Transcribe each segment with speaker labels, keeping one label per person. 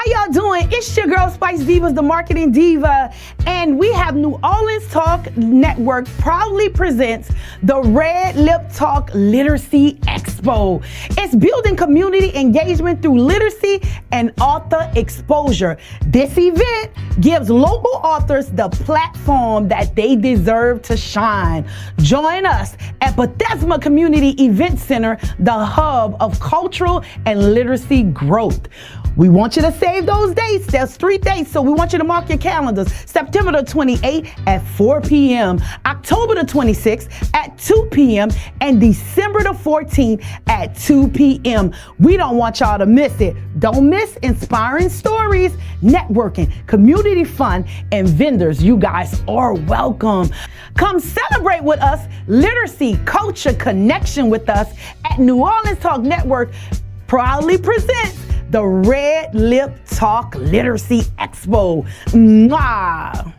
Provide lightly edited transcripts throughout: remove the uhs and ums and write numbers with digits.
Speaker 1: y'all doing? It's your girl Spice Divas, the marketing diva, and we have New Orleans Talk Network proudly presents the Redlip Talk Literacy Expo. It's building community engagement through literacy and author exposure. This event gives local authors the platform that they deserve to shine. Join us at Bethesda Community Event Center, the hub of cultural and literacy growth. We want you to save those dates. There's 3 dates, so we want you to mark your calendars. September the 28th at 4 p.m., October the 26th at 2 p.m., and December the 14th at 2 p.m. We don't want y'all to miss it. Don't miss inspiring stories, networking, community fun, and vendors. You guys are welcome. Come celebrate with us, literacy, culture, connection with us at New Orleans Talk Network proudly presents the Redlip Talk Literacy Expo. Mwah.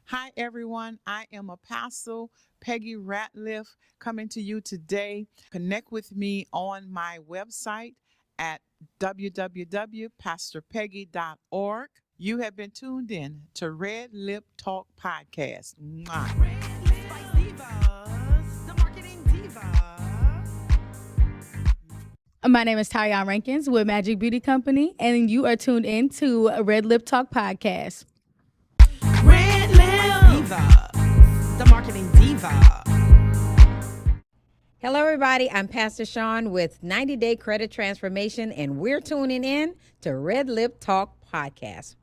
Speaker 2: Hi, everyone. I am Apostle Peggy Ratliff coming to you today. Connect with me on my website at www.pastorpeggy.org. You have been tuned in to Redlip Talk Podcast. Mwah.
Speaker 3: My name is Tyrone Rankins with Magic Beauty Company, and you are tuned in to Redlip Talk Podcast.
Speaker 4: Redlip Diva, the marketing diva.
Speaker 5: Hello, everybody. I'm Pastor Sean with 90 Day Credit Transformation, and we're tuning in to Redlip Talk Podcast.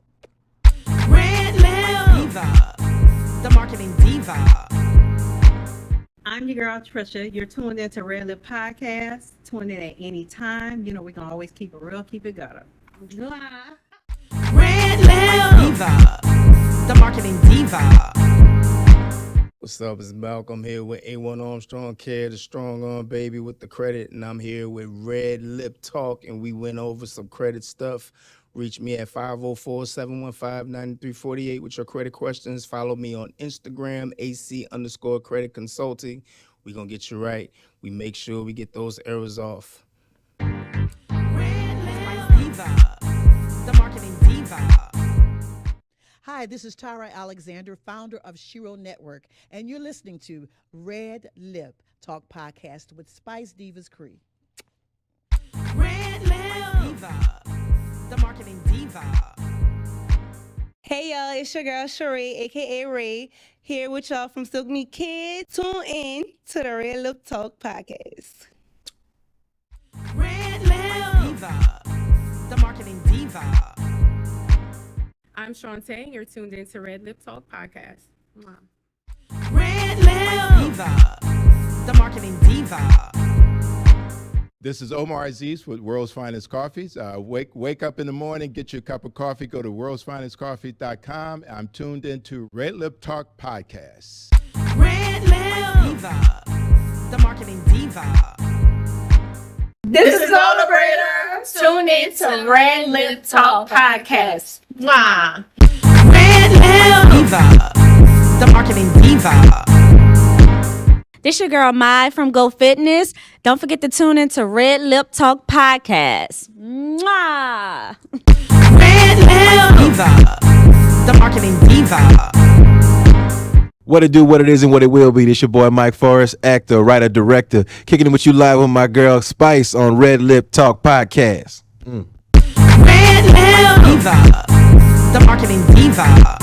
Speaker 4: Redlip Diva, the marketing diva.
Speaker 6: I'm your girl, Trisha. You're tuned into Redlip Podcast. Tune in at any time. You know, we can always keep it real, keep it gutter.
Speaker 4: Redlip Diva, the marketing diva.
Speaker 7: What's up? It's Malcolm here with A1 Armstrong Care, the strong arm baby with the credit. And I'm here with Redlip Talk, and we went over some credit stuff. Reach me at 504-715-9348 with your credit questions. Follow me on Instagram, AC_credit consulting. We're going to get you right. We make sure we get those errors off.
Speaker 4: Redlip Diva, the marketing diva.
Speaker 8: Hi, this is Tara Alexander, founder of Shiro Network, and you're listening to Redlip Talk Podcast with Spice Divas Kree.
Speaker 4: Redlip Diva, the marketing diva.
Speaker 9: Hey y'all, it's your girl Sheree, aka Ray, here with y'all from Silk Me Kid. Tune in to the Redlip Talk Podcast.
Speaker 4: Redlip Diva, the marketing diva.
Speaker 10: I'm Shantae. You're tuned in to Redlip Talk Podcast.
Speaker 4: Redlip Diva, the marketing diva.
Speaker 11: This is Omar Aziz with World's Finest Coffees. Wake up in the morning, get your cup of coffee, go to worldsfinestcoffee.com. I'm tuned into Redlip Talk Podcast.
Speaker 4: Redlip Diva, the marketing diva.
Speaker 10: This is Lola Brader. Tune in to Redlip Talk Podcast. Mwah.
Speaker 4: Redlip Diva, the marketing diva.
Speaker 12: This your girl Mai from Go Fitness. Don't forget to tune into Redlip Talk Podcast. Mwah!
Speaker 4: Redlip Diva, the marketing diva.
Speaker 13: What it do, what it is, and what it will be. This your boy Mike Forrest, actor, writer, director, kicking it with you live with my girl Spice on Redlip Talk Podcast.
Speaker 4: Redlip Diva, the marketing diva.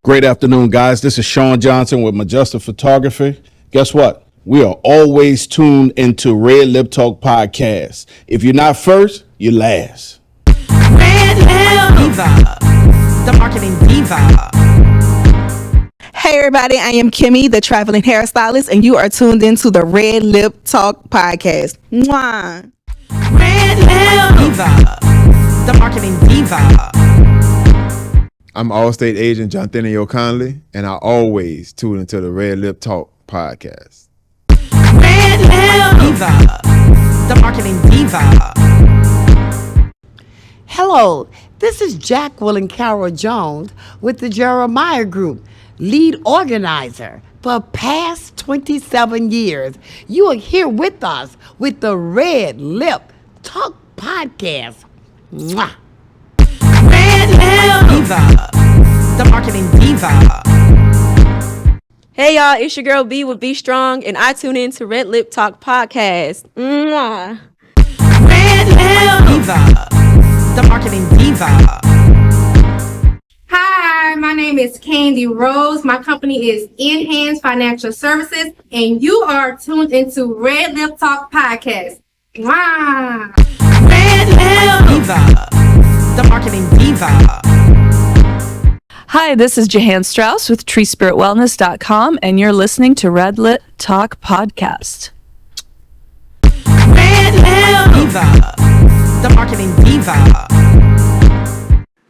Speaker 14: Great afternoon, guys. This is Sean Johnson with Majestic Photography. Guess what? We are always tuned into Redlip Talk Podcast. If you're not first, you're last.
Speaker 4: Redlip Diva, the marketing diva.
Speaker 9: Hey everybody, I am Kimmy, the traveling hairstylist, and you are tuned into the Redlip Talk Podcast. Mwah.
Speaker 4: Redlip Diva, the marketing diva.
Speaker 11: I'm Allstate agent Jonathan Conley, and I always tune into the Redlip Talk Podcast.
Speaker 4: Redlip Diva, the marketing diva.
Speaker 15: Hello, this is Jacqueline Carroll Jones with the Jeremiah Group, lead organizer for past 27 years. You are here with us with the Redlip Talk Podcast. Mwah.
Speaker 4: Diva, the marketing diva.
Speaker 16: Hey y'all, it's your girl B with Be Strong, and I tune in to Redlip Talk Podcast. Mwah.
Speaker 4: Redlip Diva, the marketing diva.
Speaker 17: Hi, my name is Candy Rose. My company is Enhanced Financial Services, and you are tuned into Redlip Talk Podcast. Wow.
Speaker 4: Redlip Diva, the marketing diva.
Speaker 18: Hi, this is Jahan Strauss with TreeSpiritWellness.com, and you're listening to Redlit Talk Podcast.
Speaker 4: Redlip Diva, the marketing diva.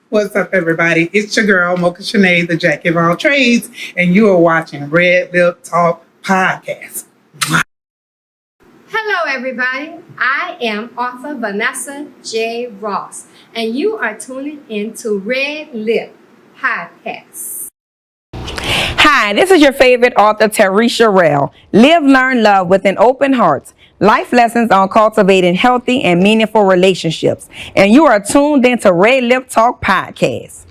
Speaker 19: What's up, everybody? It's your girl, Mocha Shanae, the Jack of all trades, and you are watching Redlip Talk Podcast.
Speaker 17: Hello, everybody. I am author Vanessa J. Ross, and you are tuning into Redlip Podcast.
Speaker 20: Hi, this is your favorite author, Tarisha Rell. Live, learn, love with an open heart. Life lessons on cultivating healthy and meaningful relationships. And you are tuned into Redlip Talk Podcast.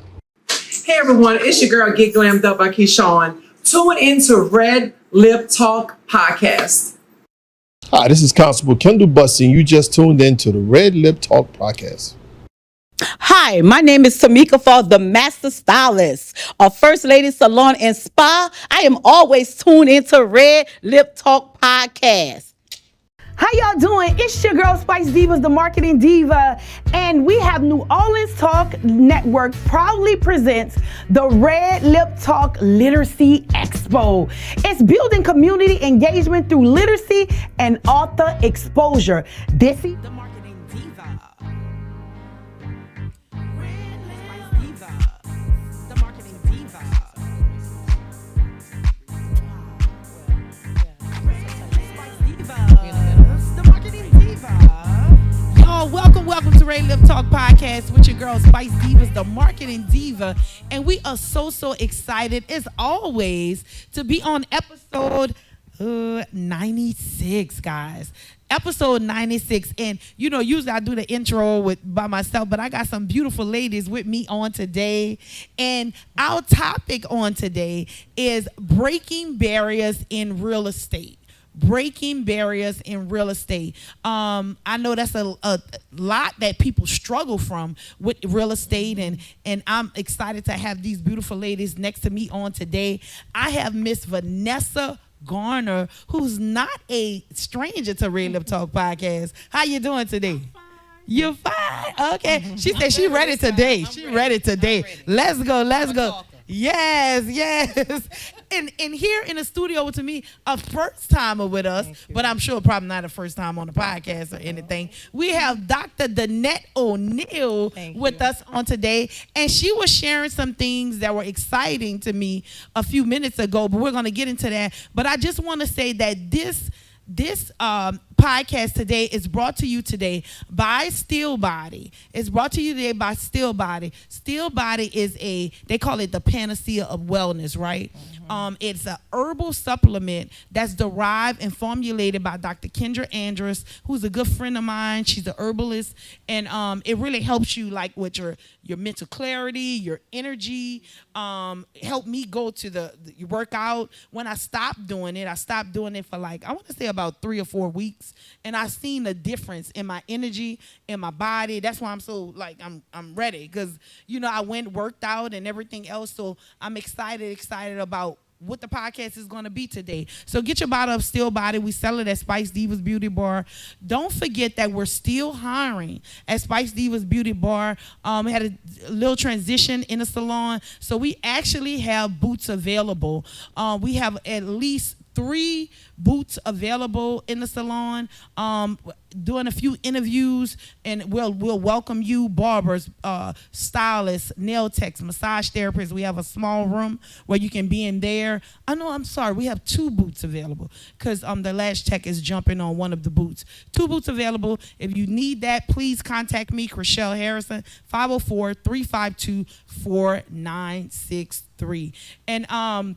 Speaker 21: Hey everyone, it's your girl Get Glammed Up by Keyshawn. Tune into Red Lip Talk Podcast.
Speaker 22: Hi, this is Constable Kendall Bussey, and you just tuned in to the Red Lip Talk Podcast.
Speaker 23: Hi, my name is Tamika Fall, the Master Stylist of First Lady Salon and Spa. I am always tuned into Red Lip Talk Podcast.
Speaker 1: How y'all doing? It's your girl Spice Divas, the marketing diva, and we have New Orleans Talk Network proudly presents the Redlip Talk Literacy Expo. It's building community engagement through literacy and author exposure. This is
Speaker 4: the marketing diva. Welcome to Redlip Talk Podcast with your girl Spice Divas, the marketing diva, and we are so excited as always to be on episode 96, guys. Episode 96, and you know, usually I do the intro by myself, but I got some beautiful ladies with me on today, and our topic on today is breaking barriers in real estate. Breaking barriers in real estate. I know that's a lot that people struggle from with real estate, and I'm excited to have these beautiful ladies next to me on today. I have Miss Vanessa Gardner, who's not a stranger to Redlip Talk Podcast. How you doing today? You're fine. Okay. She said she ready today. She ready today. Let's go. Yes. And here in the studio with me, a first timer with us, but I'm sure probably not a first time on the podcast or anything. We have Dr. Danette O'Neill with us on today, and she was sharing some things that were exciting to me a few minutes ago, but we're going to get into that. But I just want to say that this podcast today is brought to you today by Still Body. It's brought to you today by Still Body. Still Body is they call it the panacea of wellness, right? It's an herbal supplement that's derived and formulated by Dr. Kendra Andrus, who's a good friend of mine. She's an herbalist, and it really helps you like with your mental clarity, your energy. Help me go to the workout. When I stopped doing it for like, I want to say about 3 or 4 weeks, and I seen a difference in my energy, in my body. That's why I'm so like I'm ready, because you know I worked out and everything else. So I'm excited about what the podcast is going to be today. So get your bottle of Still Body. We sell it at Spice Divas Beauty Bar. Don't forget that we're still hiring at Spice Divas Beauty Bar. We had a little transition in the salon, so we actually have boots available. We have at least 3 boots available in the salon, doing a few interviews, and we'll welcome you, barbers, stylists, nail techs, massage therapists. We have a small room where you can be in there. I'm sorry, we have 2 boots available, because the lash tech is jumping on one of the boots. 2 boots available. If you need that, please contact me, Chriselle Harrison, 504-352-4963. And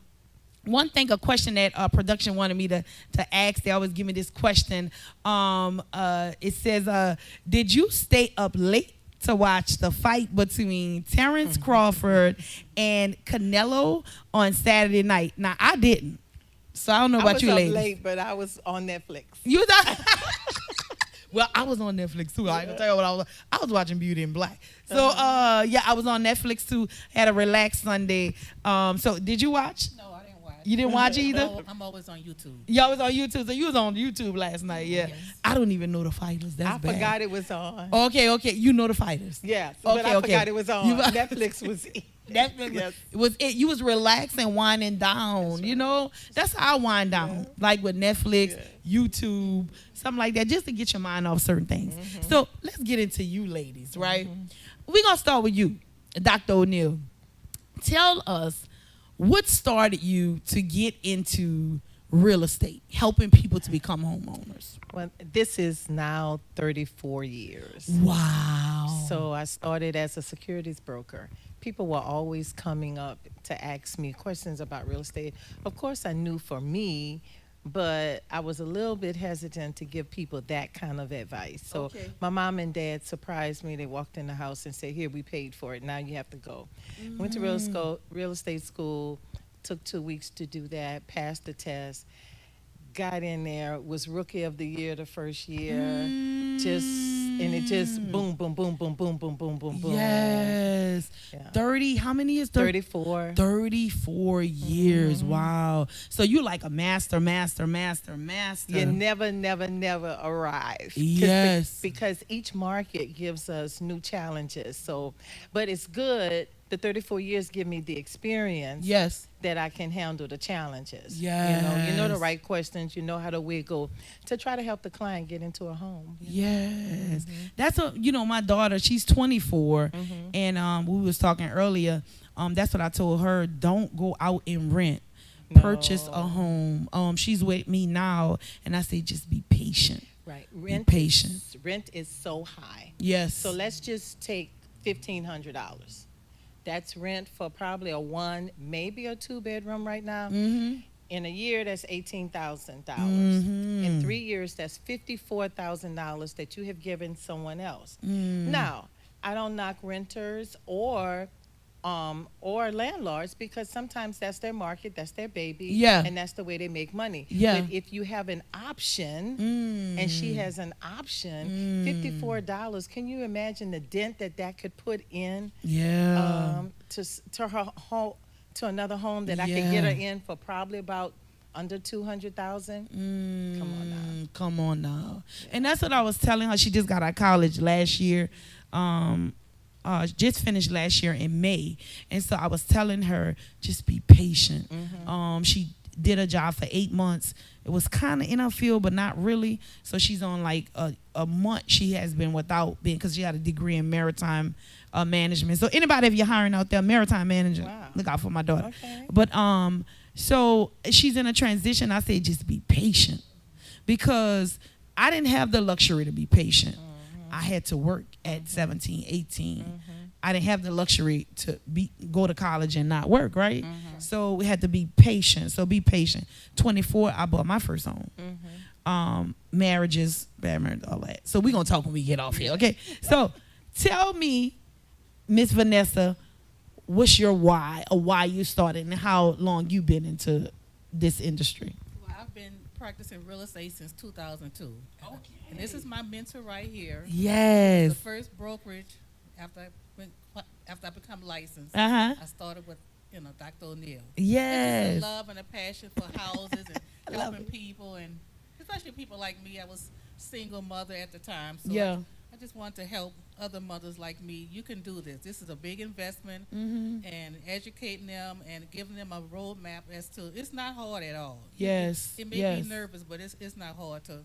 Speaker 4: one thing, a question that production wanted me to ask, they always give me this question. It says, did you stay up late to watch the fight between Terrence Crawford and Canelo on Saturday night. Now, I didn't. So I don't know about you ladies.
Speaker 8: I was up late, but I was on Netflix.
Speaker 4: You thought? Well, I was on Netflix too. I can tell you what I was watching Beauty in Black. So yeah, I was on Netflix too. Had a relaxed Sunday. So did you watch?
Speaker 2: No, I didn't watch.
Speaker 4: You didn't watch either?
Speaker 2: No, I'm always on YouTube.
Speaker 4: You always on YouTube. So you was on YouTube last night, yeah.
Speaker 2: Yes.
Speaker 4: I don't even know the fighters. That's
Speaker 8: I
Speaker 4: bad.
Speaker 8: forgot it was on.
Speaker 4: Okay. You know the fighters.
Speaker 8: Yes, but I forgot it was on. Netflix was
Speaker 4: Netflix
Speaker 8: yes.
Speaker 4: was it. You was relaxing, winding down. Right. You know, that's how I wind down. Yeah. Like with Netflix, YouTube, something like that, just to get your mind off certain things. So let's get into you ladies, right? We're gonna start with you, Dr. O'Neal. Tell us what started you to get into real estate, helping people to become homeowners.
Speaker 8: Well, this is now 34 years.
Speaker 4: Wow.
Speaker 8: So I started as a securities broker. People were always coming up to ask me questions about real estate. Of course, I knew for me, but I was a little bit hesitant to give people that kind of advice. So my mom and dad surprised me. They walked in the house and said, here, we paid for it. Now you have to go. Went to real estate school, took 2 weeks to do that, passed the test, got in there, was rookie of the year the first year, and it just boom, boom, boom, boom, boom, boom, boom, boom, boom.
Speaker 4: Yes. Yeah. 30, how many years?
Speaker 8: 34.
Speaker 4: 34 years, wow. So you like a master.
Speaker 8: You never arrive.
Speaker 4: Yes.
Speaker 8: Because each market gives us new challenges. So, but it's good. The 34 years give me the experience that I can handle the challenges.
Speaker 4: Yes.
Speaker 8: You know the right questions, you know how to wiggle to try to help the client get into a home.
Speaker 4: Yes. That's my daughter, she's 24 and we was talking earlier, that's what I told her, don't go out and rent. Purchase a home. She's with me now and I say just be patient.
Speaker 8: Right.
Speaker 4: Be patient.
Speaker 8: Rent is so high.
Speaker 4: Yes.
Speaker 8: So let's just take $1,500. That's rent for probably a 1, maybe a 2-bedroom right now. In a year, that's $18,000. In 3 years, that's $54,000 that you have given someone else. Now, I don't knock renters or landlords because sometimes that's their market, that's their baby, and that's the way they make money. But if you have an option, and she has an option, $54, can you imagine the dent that could put in to her home, to another home that I could get her in for probably about under $200,000?
Speaker 4: Come on now. And that's what I was telling her. She just got out of college last year. Just finished last year in May, and so I was telling her just be patient. She did a job for 8 months. It was kind of in her field, but not really. So she's on like a month she has been without being, because she had a degree in maritime management. So anybody, if you're hiring out there, maritime manager, look out for my daughter. But so she's in a transition. I say just be patient, because I didn't have the luxury to be patient. I had to work at 17, 18. I didn't have the luxury to go to college and not work, right? So we had to be patient. So be patient. 24, I bought my first home. Marriages, bad marriage, all that. So we're going to talk when we get off here, okay? So tell me, Miss Vanessa, what's your why, or why you started, and how long you been into this industry?
Speaker 2: Well, I've been practicing real estate since 2002. Okay. And this is my mentor right here.
Speaker 4: Yes.
Speaker 2: The first brokerage after I become licensed.
Speaker 4: I
Speaker 2: started with Dr. O'Neal.
Speaker 4: Yes.
Speaker 2: Just a love and a passion for houses and helping people, and especially people like me. I was single mother at the time, so I just want to help other mothers like me. You can do this. This is a big investment, and educating them and giving them a roadmap as to it's not hard at all.
Speaker 4: Yes.
Speaker 2: It may be nervous, but it's not hard to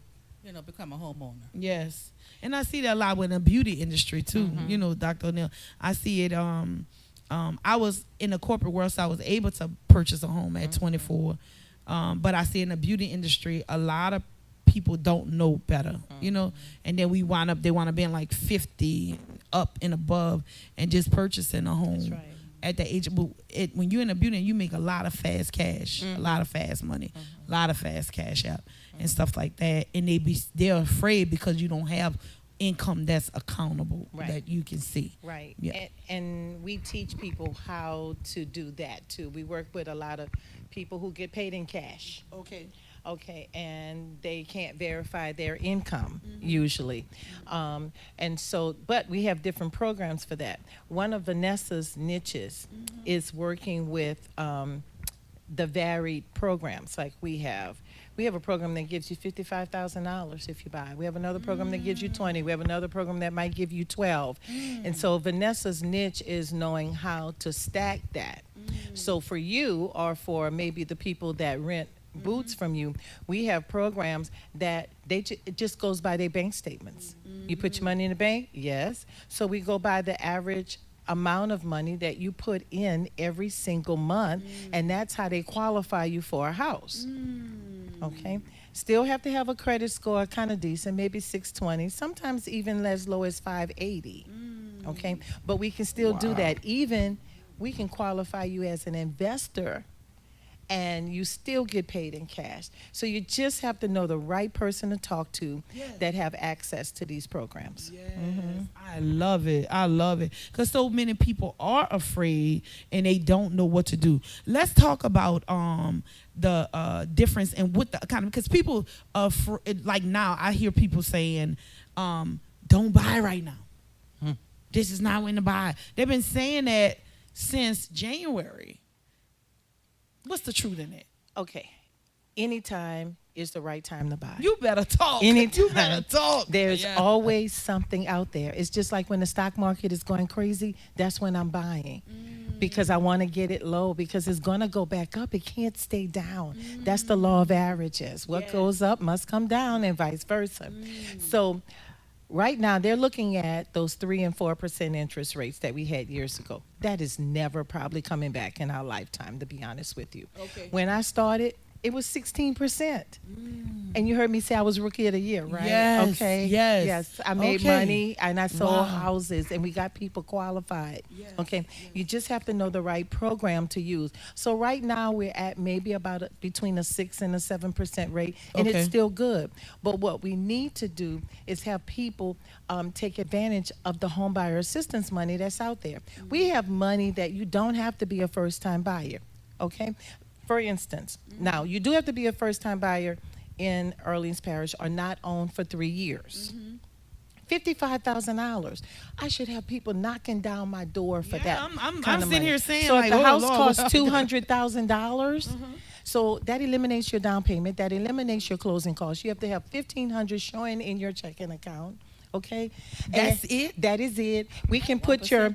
Speaker 2: become a homeowner.
Speaker 4: Yes. And I see that a lot with the beauty industry too. Dr. O'Neal. I see it. I was in the corporate world, so I was able to purchase a home at 24. But I see in the beauty industry, a lot of people don't know better, and then they want to be in like 50 up and above and just purchasing a home. That's right. At the age of, when you're in the beauty, you make a lot of fast cash, a lot of fast money, a lot of fast cash out and stuff like that. And they're afraid because you don't have income that's accountable
Speaker 8: Right.
Speaker 4: that you can see.
Speaker 8: Right.
Speaker 4: Yeah.
Speaker 8: And we teach people how to do that too. We work with a lot of people who get paid in cash.
Speaker 4: Okay.
Speaker 8: Okay, and they can't verify their income usually. And so, but we have different programs for that. One of Vanessa's niches is working with the varied programs like we have. We have a program that gives you $55,000 if you buy. We have another program that gives you 20. We have another program that might give you 12. And so Vanessa's niche is knowing how to stack that. So for you, or for maybe the people that rent boots from you, we have programs that it just goes by their bank statements. You put your money in the bank? Yes. So we go by the average amount of money that you put in every single month, and that's how they qualify you for a house. Okay. Still have to have a credit score kind of decent, maybe 620, sometimes even as low as 580. Okay. But we can still do that. Even we can qualify you as an investor, and you still get paid in cash. So you just have to know the right person to talk to that have access to these programs.
Speaker 4: I love it. I love it. Because so many people are afraid and they don't know what to do. Let's talk about the difference and what the economy, because people like now I hear people saying, don't buy right now. This is not when to buy. They've been saying that since January. What's the truth in it?
Speaker 8: Okay. Anytime is the right time to buy.
Speaker 4: You better talk.
Speaker 8: Anytime.
Speaker 4: You better talk.
Speaker 8: There's
Speaker 4: Yeah.
Speaker 8: always something out there. It's just like when the stock market is going crazy, that's when I'm buying. Because I want to get it low, because it's going to go back up. It can't stay down. That's the law of averages. What goes up must come down, and vice versa. So right now, they're looking at those 3% and 4% interest rates that we had years ago. That is never probably coming back in our lifetime, to be honest with you.
Speaker 4: Okay.
Speaker 8: When I started, it was 16%. And you heard me say I was rookie of the year, right?
Speaker 4: Yes,
Speaker 8: Okay.
Speaker 4: yes.
Speaker 8: Yes. I made
Speaker 4: Okay.
Speaker 8: money and I sold
Speaker 4: Wow.
Speaker 8: houses, and we got people qualified. Okay. You just have to know the right program to use. So right now we're at maybe about between a 6 and a 7% rate, and
Speaker 4: Okay.
Speaker 8: it's still good. But what we need to do is have people take advantage of the home buyer assistance money that's out there. We have money that you don't have to be a first-time buyer. Okay. For instance, now you do have to be a first-time buyer in Orleans Parish or not owned for 3 years. $55,000. I should have people knocking down my door for that.
Speaker 4: I'm
Speaker 8: kind of
Speaker 4: sitting
Speaker 8: money.
Speaker 4: here saying,
Speaker 8: so
Speaker 4: like,
Speaker 8: if the
Speaker 4: oh,
Speaker 8: house
Speaker 4: Lord,
Speaker 8: costs
Speaker 4: what-
Speaker 8: $200,000, so that eliminates your down payment. That eliminates your closing costs. You have to have $1,500 showing in your checking account. Okay,
Speaker 4: That's it?
Speaker 8: That is it. We can put your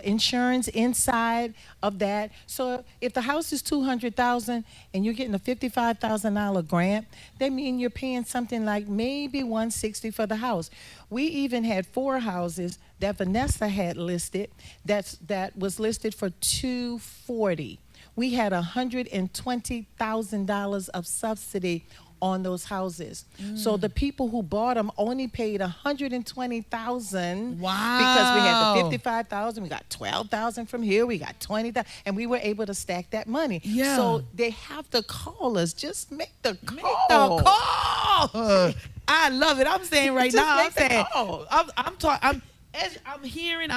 Speaker 8: insurance inside of that. So if the house is $200,000 and you're getting a $55,000 grant, that means you're paying something like maybe $160 for the house. We even had 4 houses that Vanessa had listed that was listed for $240,000. We had $120,000 of subsidy on those houses. So the people who bought them only paid $120,000.
Speaker 4: Wow.
Speaker 8: Because we had the $55,000, we got $12,000 from here, we got $20,000, and we were able to stack that money.
Speaker 4: Yeah.
Speaker 8: So they have to call us. Just make the call.
Speaker 4: I love it. I'm saying right
Speaker 8: Just
Speaker 4: now, I'm
Speaker 8: make the
Speaker 4: saying,
Speaker 8: call.
Speaker 4: I'm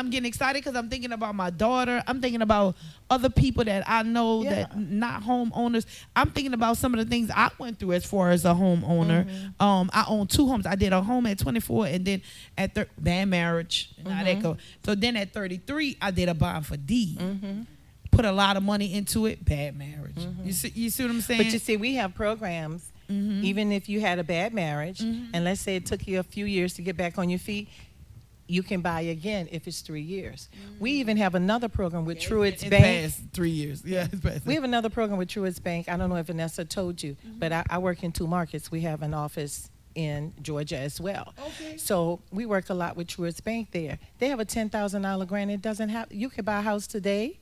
Speaker 4: getting excited because I'm thinking about my daughter. I'm thinking about other people that I know that not homeowners. I'm thinking about some of the things I went through as far as a homeowner. I own 2 homes. I did a home at 24, and then at bad marriage. Now that go. So then at 33, I did a bond for D. Put a lot of money into it. Bad marriage. You see what I'm saying?
Speaker 8: But you see, we have programs, even if you had a bad marriage, and let's say it took you a few years to get back on your feet, you can buy again if it's 3 years. We even have another program with Truitt's Bank.
Speaker 4: Past 3 years. Yeah, it's past.
Speaker 8: We have another program with Truitt's Bank. I don't know if Vanessa told you, but I work in 2 markets. We have an office in Georgia as well. So we work a lot with Truitt's Bank there. They have a $10,000 grant. It doesn't have, you can buy a house today.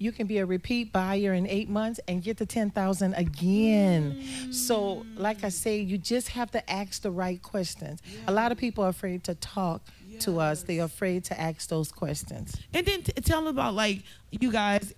Speaker 8: You can be a repeat buyer in 8 months and get the $10,000 again. So like I say, you just have to ask the right questions. A lot of people are afraid to talk to us. They're afraid to ask those questions.
Speaker 4: And then tell them about, like, you guys,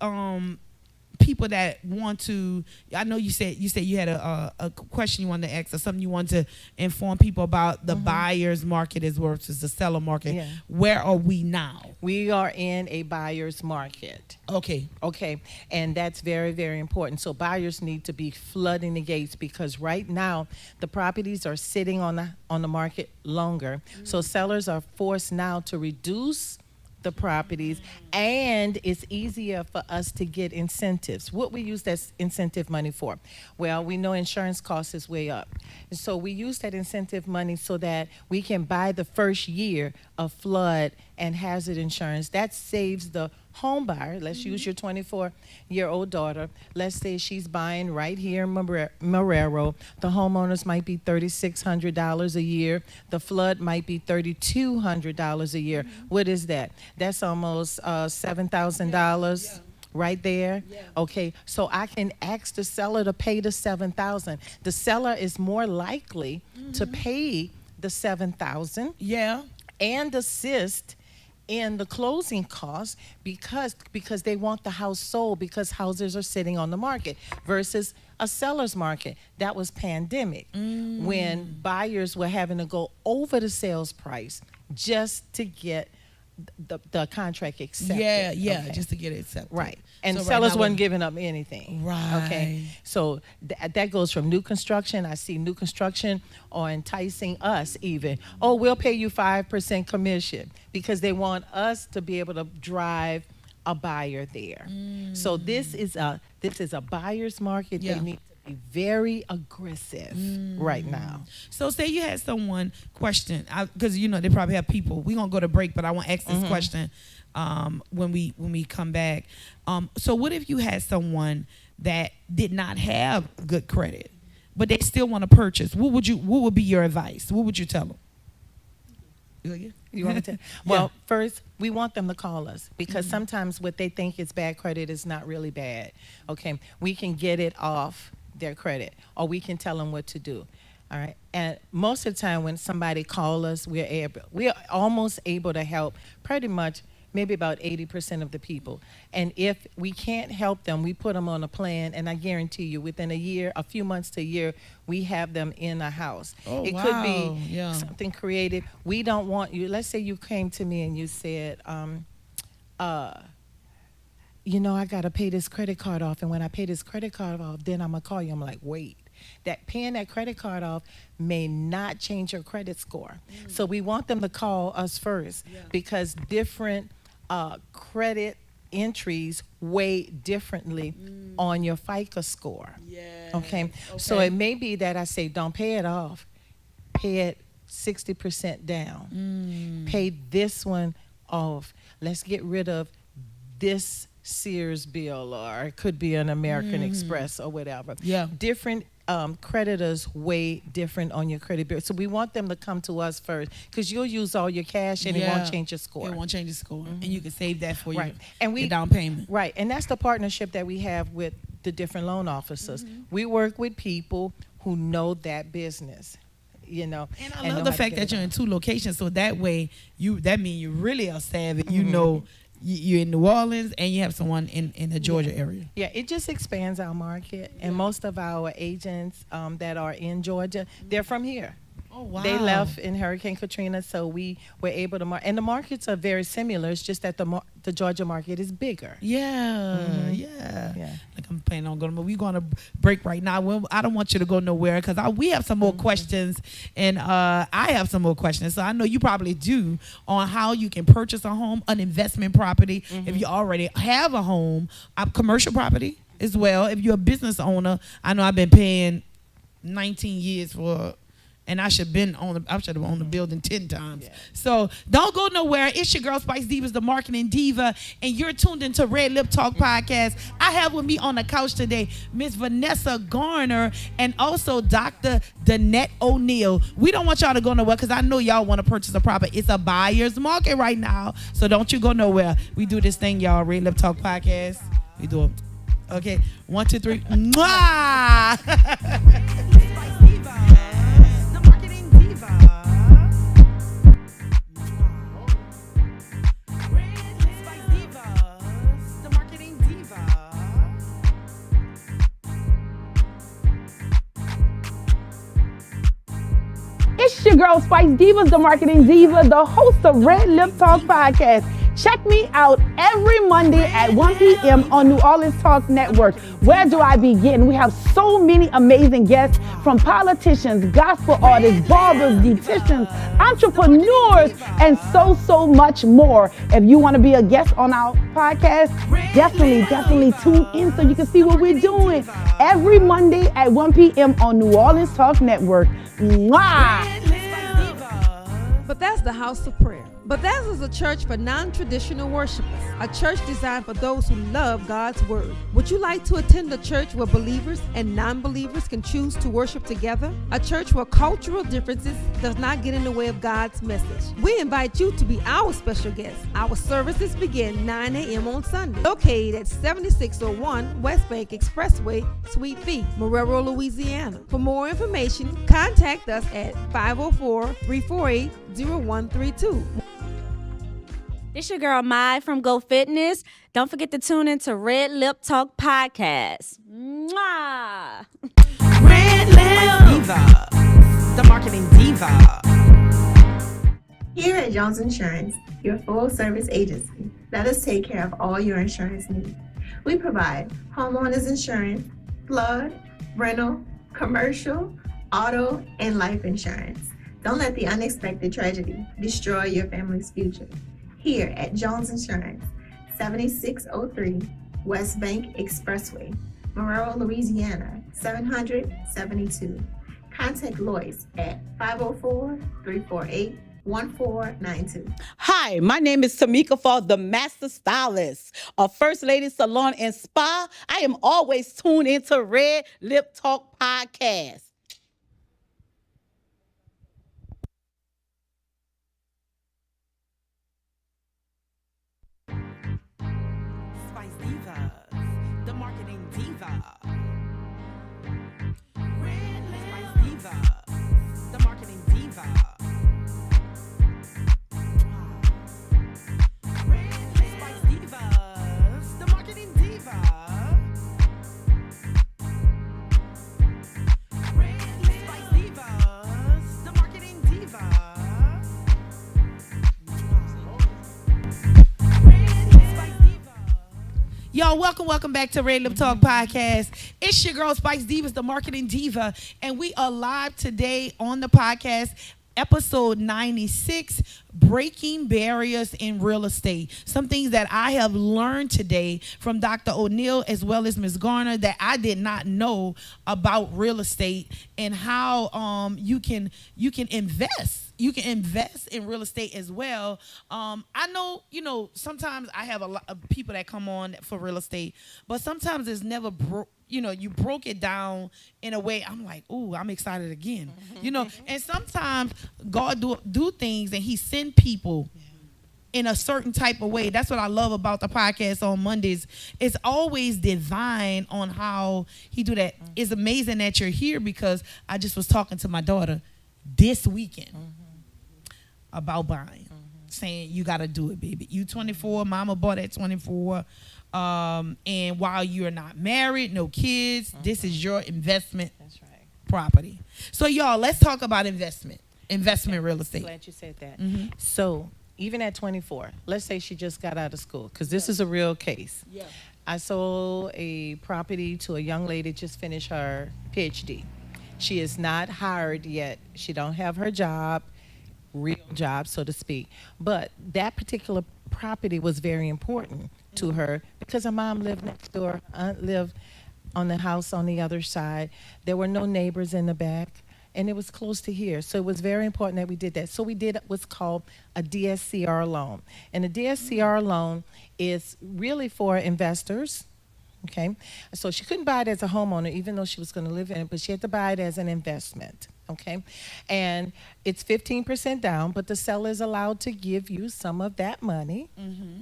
Speaker 4: people that want to, I know you said you had a question you wanted to ask or something you wanted to inform people about the buyer's market as versus the seller market.
Speaker 8: Yeah.
Speaker 4: Where are we now?
Speaker 8: We are in a buyer's market.
Speaker 4: Okay.
Speaker 8: Okay. And that's very, very important. So buyers need to be flooding the gates because right now the properties are sitting on the market longer. So sellers are forced now to reduce the properties, and it's easier for us to get incentives. What we use that incentive money for? Well, we know insurance costs is way up. And so we use that incentive money so that we can buy the first year of flood and hazard insurance. That saves the home buyer. Let's use your 24-year-old daughter. Let's say she's buying right here in Marrero. The homeowners might be $3,600 a year. The flood might be $3,200 a year. What is that? That's almost $7,000. Right there. Okay, so I can ask the seller to pay the $7,000. The seller is more likely to pay the $7,000.
Speaker 4: Yeah.
Speaker 8: And assist in the closing costs because they want the house sold because houses are sitting on the market versus a seller's market. That was pandemic when buyers were having to go over the sales price just to get the contract accepted.
Speaker 4: Yeah,
Speaker 8: Okay.
Speaker 4: just to get it accepted.
Speaker 8: Right. And
Speaker 4: So right
Speaker 8: sellers
Speaker 4: now
Speaker 8: wasn't giving up anything.
Speaker 4: Right.
Speaker 8: Okay. So that goes from new construction. I see new construction or enticing us even. Oh, we'll pay you 5% commission because they want us to be able to drive a buyer there. So this is a buyer's market.
Speaker 4: Yeah.
Speaker 8: They need to be very aggressive right now.
Speaker 4: So say you had someone question, because they probably have people. We're gonna go to break, but I want to ask this question when we come back. So what if you had someone that did not have good credit, but they still want to purchase? What would be your advice? What would you tell them?
Speaker 8: You want to? Well, first, we want them to call us because sometimes what they think is bad credit is not really bad. Okay, we can get it off their credit, or we can tell them what to do. All right, and most of the time when somebody calls us, we're almost able to help pretty much maybe about 80% of the people. And if we can't help them, we put them on a plan, and I guarantee you within a year, a few months to a year, we have them in a house.
Speaker 4: Oh,
Speaker 8: it
Speaker 4: wow.
Speaker 8: could be
Speaker 4: Yeah.
Speaker 8: something creative. We don't want you, let's say you came to me and you said, I got to pay this credit card off, and when I pay this credit card off, then I'm going to call you. I'm like, wait. That paying that credit card off may not change your credit score. So we want them to call us first because different credit entries weigh differently on your FICO score. Okay. So it may be that I say, don't pay it off. Pay it 60% down. Pay this one off. Let's get rid of this Sears bill, or it could be an American Express or whatever.
Speaker 4: Yeah.
Speaker 8: Different creditors weigh different on your credit bureau. So we want them to come to us first because you'll use all your cash and it won't change your score.
Speaker 4: It won't change the score. And you can save that for
Speaker 8: Right.
Speaker 4: your down payment.
Speaker 8: Right. And that's the partnership that we have with the different loan officers. We work with people who know that business.
Speaker 4: And I love the fact that you're in 2 locations, so that way that means you really are savvy. You know you're in New Orleans and you have someone in the Georgia area.
Speaker 8: Yeah, it just expands our market. And most of our agents that are in Georgia, they're from here.
Speaker 4: Oh, wow.
Speaker 8: They left in Hurricane Katrina, so we were able to and the markets are very similar. It's just that the Georgia market is bigger.
Speaker 4: Yeah. Like I'm planning on going, but we're going to break right now. Well, I don't want you to go nowhere because we have some more questions, and I have some more questions. So I know you probably do on how you can purchase a home, an investment property, if you already have a home, a commercial property as well. If you're a business owner, I know I've been paying 19 years for. And I should have owned the building 10 times. So don't go nowhere. It's your girl Spice Diva's the marketing diva, and you're tuned into Red Lip Talk Podcast. I have with me on the couch today Miss Vanessa Gardner and also Dr. Danette O'Neal. We don't want y'all to go nowhere because I know y'all want to purchase a property. It's a buyer's market right now, so don't you go nowhere. We do this thing, y'all. Red Lip Talk Podcast. We do it. Okay, 1, 2, 3. Mwah!
Speaker 1: It's your girl Spice Divas, the marketing diva, the host of Red Lip Talk podcast. Check me out every Monday at 1 p.m. on New Orleans Talk Network. Where do I begin? We have so many amazing guests, from politicians, gospel artists, barbers, beauticians, entrepreneurs, and so much more. If you want to be a guest on our podcast, definitely tune in so you can see what we're doing every Monday at 1 p.m. on New Orleans Talk Network. Mwah!
Speaker 3: Bethesda House of Prayer. Bethesda is a church for non-traditional worshipers, a church designed for those who love God's Word. Would you like to attend a church where believers and non-believers can choose to worship together? A church where cultural differences does not get in the way of God's message. We invite you to be our special guest. Our services begin 9 a.m. on Sunday, located at 7601 West Bank Expressway, Suite B, Marrero, Louisiana. For more information, contact us at 504-348-0132.
Speaker 12: This your girl Mai from Go Fitness. Don't forget to tune in to Red Lip Talk podcast. Mwah!
Speaker 4: Red Lip Diva, the marketing diva.
Speaker 5: Here at Jones Insurance, your full-service agency, let us take care of all your insurance needs. We provide homeowners insurance, flood, rental, commercial, auto, and life insurance. Don't let the unexpected tragedy destroy your family's future. Here at Jones Insurance, 7603 West Bank Expressway, Marrero, Louisiana, 772. Contact Lois at 504-348-1492.
Speaker 23: Hi, my name is Tamika Fall, the Master Stylist of First Lady Salon and Spa. I am always tuned into Red Lip Talk podcast.
Speaker 4: Spice Divas, the marketing diva. Red Lip Spice Diva, the marketing diva. Red Lip Spice Divas, the marketing diva. Red Lip Spice Divas, the marketing diva. Y'all, welcome back to Red Lip Talk podcast. It's your girl Spice Divas, the marketing diva, and we are live today on the podcast, episode 96, Breaking Barriers in Real Estate. Some things that I have learned today from Dr. O'Neill as well as Ms. Garner that I did not know about real estate and how you can invest. You can invest in real estate as well. I know, sometimes I have a lot of people that come on for real estate, but sometimes it's never you broke it down in a way I'm like, ooh, I'm excited again. And sometimes God do things and he send people in a certain type of way. That's what I love about the podcast on Mondays. It's always divine on how he do that. It's amazing that you're here because I just was talking to my daughter this weekend about buying, saying you got to do it, baby. You 24, mama bought at 24. And while you're not married, no kids, this is your investment property. So y'all, let's talk about investment real estate.
Speaker 8: Glad you said that. So even at 24, let's say she just got out of school, because this is a real case.
Speaker 23: Yeah.
Speaker 8: I sold a property to a young lady just finished her PhD. She is not hired yet. She don't have her job, real job, so to speak. But that particular property was very important to her because her mom lived next door, aunt lived on the house on the other side. There were no neighbors in the back, and it was close to here. So it was very important that we did that. So we did what's called a DSCR loan. And a DSCR loan is really for investors. Okay, so she couldn't buy it as a homeowner, even though she was going to live in it, but she had to buy it as an investment. Okay, and it's 15% down, but the seller is allowed to give you some of that money.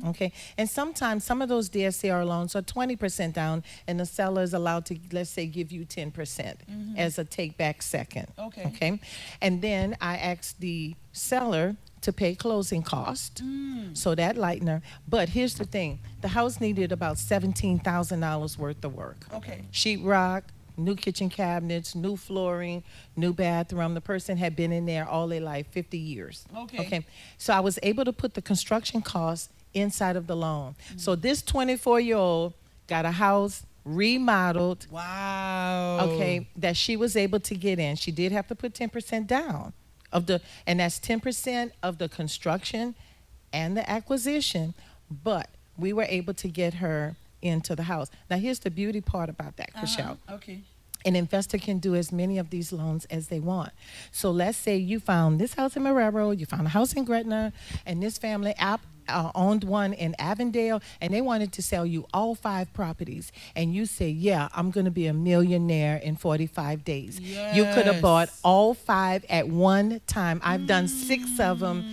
Speaker 8: Okay, and sometimes some of those DSCR loans are 20% down, and the seller is allowed to, let's say, give you 10% as a take back second. Okay, and then I asked the seller to pay closing cost, so that lightened her. But here's the thing: the house needed about $17,000 worth of work.
Speaker 4: Okay.
Speaker 8: Sheetrock, new kitchen cabinets, new flooring, new bathroom. The person had been in there all their life, 50 years. Okay. So I was able to put the construction costs inside of the loan. So this 24-year-old got a house remodeled.
Speaker 4: Wow.
Speaker 8: Okay, that she was able to get in. She did have to put 10% down and that's 10% of the construction and the acquisition, but we were able to get her into the house. Now here's the beauty part about that, Chriselle.
Speaker 4: Okay.
Speaker 8: An investor can do as many of these loans as they want. So let's say you found this house in Marrero, you found a house in Gretna, and this family owned one in Avondale, and they wanted to sell you all 5 properties. And you say, yeah, I'm going to be a millionaire in 45 days. You could have bought all 5 at one time. I've done 6 of them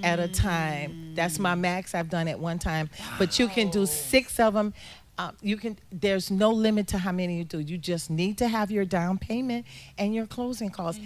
Speaker 8: at a time. That's my max I've done at one time. But you can do 6 of them. There's no limit to how many you do. You just need to have your down payment and your closing costs.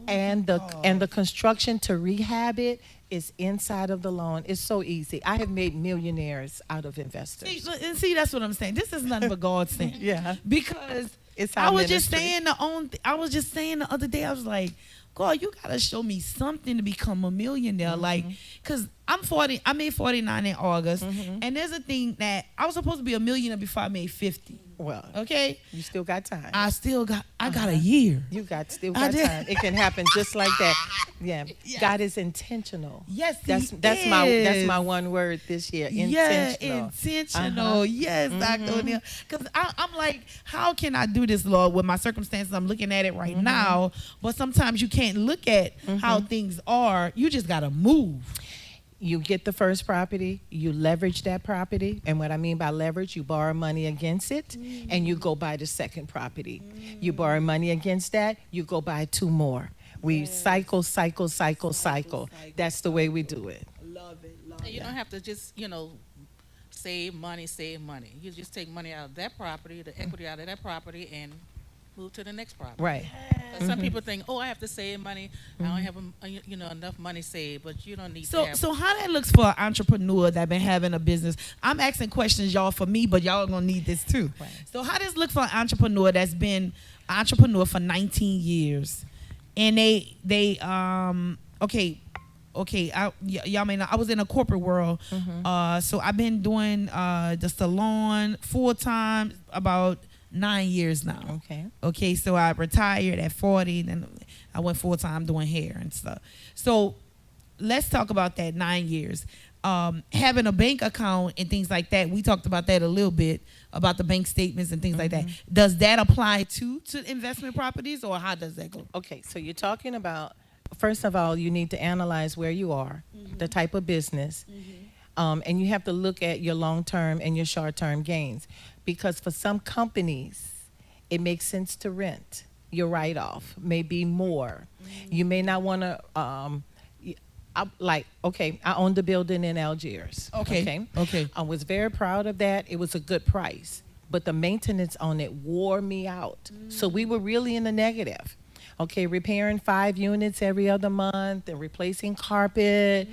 Speaker 8: And the construction to rehab it is inside of the loan. It's so easy. I have made millionaires out of investors.
Speaker 4: See, that's what I'm saying. This is nothing but God's thing.
Speaker 8: Yeah.
Speaker 4: Because
Speaker 8: it's
Speaker 4: I was just saying the other day, I was like, God, you gotta show me something to become a millionaire. Like, cause I'm 40, I made 49 in August. And there's a thing that I was supposed to be a millionaire before I made 50.
Speaker 8: Well,
Speaker 4: okay.
Speaker 8: You still got time.
Speaker 4: I got a year.
Speaker 8: You still got time. It can happen just like that. Yeah. God is intentional.
Speaker 4: Yes,
Speaker 8: that's my one word this year.
Speaker 4: Yeah,
Speaker 8: Intentional.
Speaker 4: intentional. Yes, Dr. O'Neill. Because I'm like, how can I do this, Lord, with my circumstances? I'm looking at it right now, but sometimes you can't look at how things are. You just gotta move.
Speaker 8: You get the first property, you leverage that property, and what I mean by leverage, you borrow money against it, and you go buy the second property. You borrow money against that, you go buy 2 more. We cycle. That's the way we do it.
Speaker 2: Love it. You don't have to just, save money. You just take money out of that property, the equity out of that property, and move to the next property.
Speaker 8: Right.
Speaker 2: Some people think, I have to save money. I don't have enough money saved, but you don't need to have.
Speaker 4: So how that looks for an entrepreneur that been having a business? I'm asking questions, y'all, for me, but y'all gonna need this too. Right. So how does it look for an entrepreneur that's been an entrepreneur for 19 years, and y'all may know I was in a corporate world, so I've been doing the salon full time about 9 years now. Okay, so I retired at 40, then I went full time doing hair and stuff. So let's talk about that 9 years. Having a bank account and things like that, we talked about that a little bit, about the bank statements and things like that. Does that apply to investment properties, or how does that go?
Speaker 8: Okay, so you're talking about, first of all, you need to analyze where you are, the type of business, and you have to look at your long-term and your short-term gains. Because for some companies, it makes sense to rent. Your write-off may be more. You may not want to, I owned a building in Algiers. Okay. I was very proud of that. It was a good price. But the maintenance on it wore me out. So we were really in the negative. Okay, repairing 5 units every other month and replacing carpet,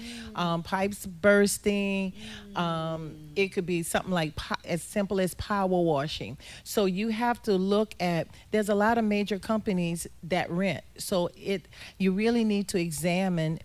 Speaker 8: pipes bursting. It could be something like as simple as power washing. So you have to look at, there's a lot of major companies that rent. So you really need to examine